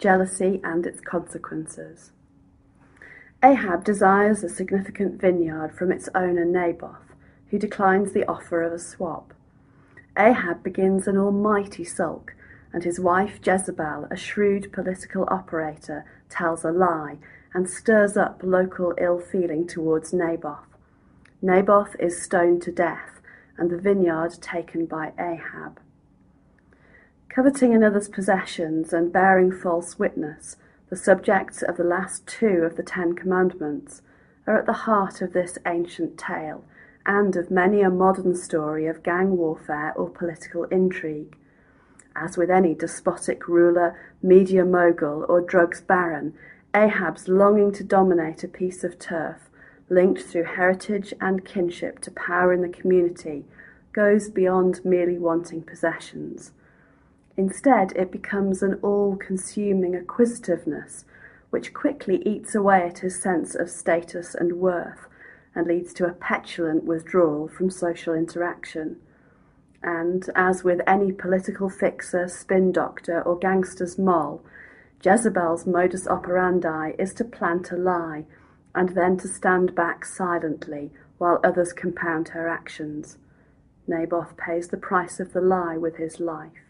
jealousy and its consequences. Ahab desires a significant vineyard from its owner Naboth, who declines the offer of a swap. Ahab begins an almighty sulk, and his wife Jezebel, a shrewd political operator, tells a lie and stirs up local ill feeling towards Naboth. Naboth is stoned to death, and the vineyard taken by Ahab. Coveting another's possessions and bearing false witness, the subjects of the last two of the 10 Commandments, are at the heart of this ancient tale, and of many a modern story of gang warfare or political intrigue. As with any despotic ruler, media mogul, or drugs baron, Ahab's longing to dominate a piece of turf, linked through heritage and kinship to power in the community, goes beyond merely wanting possessions. Instead, it becomes an all-consuming acquisitiveness, which quickly eats away at his sense of status and worth, and leads to a petulant withdrawal from social interaction. And, as with any political fixer, spin doctor, or gangster's moll, Jezebel's modus operandi is to plant a lie, and then to stand back silently while others compound her actions. Naboth pays the price of the lie with his life.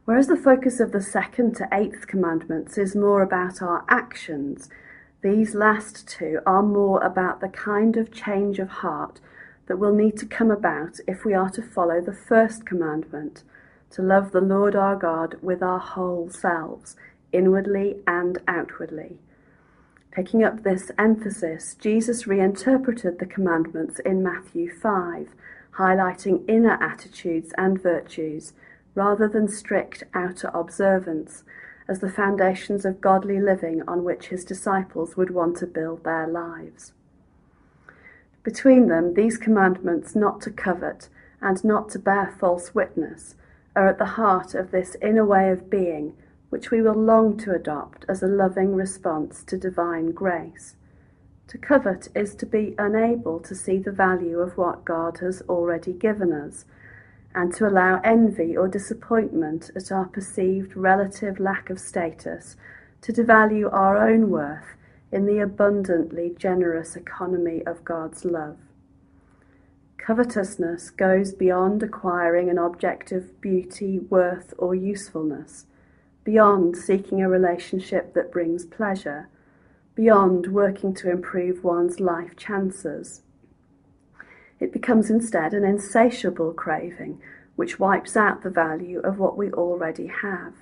Whereas the focus of the 2nd to 8th commandments is more about our actions, these last two are more about the kind of change of heart that will need to come about if we are to follow the 1st commandment, to love the Lord our God with our whole selves, inwardly and outwardly. Picking up this emphasis, Jesus reinterpreted the commandments in Matthew 5, highlighting inner attitudes and virtues, rather than strict outer observance, as the foundations of godly living on which his disciples would want to build their lives. Between them, these commandments not to covet and not to bear false witness are at the heart of this inner way of being, which we will long to adopt as a loving response to divine grace. To covet is to be unable to see the value of what God has already given us, and to allow envy or disappointment at our perceived relative lack of status to devalue our own worth in the abundantly generous economy of God's love. Covetousness goes beyond acquiring an object of beauty, worth, or usefulness, beyond seeking a relationship that brings pleasure, beyond working to improve one's life chances. It becomes instead an insatiable craving, which wipes out the value of what we already have.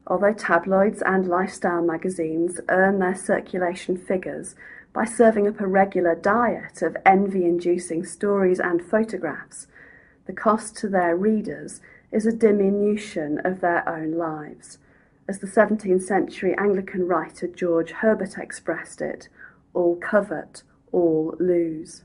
Although tabloids and lifestyle magazines earn their circulation figures by serving up a regular diet of envy-inducing stories and photographs, the cost to their readers is a diminution of their own lives. As the 17th century Anglican writer George Herbert expressed it, all covet, all lose.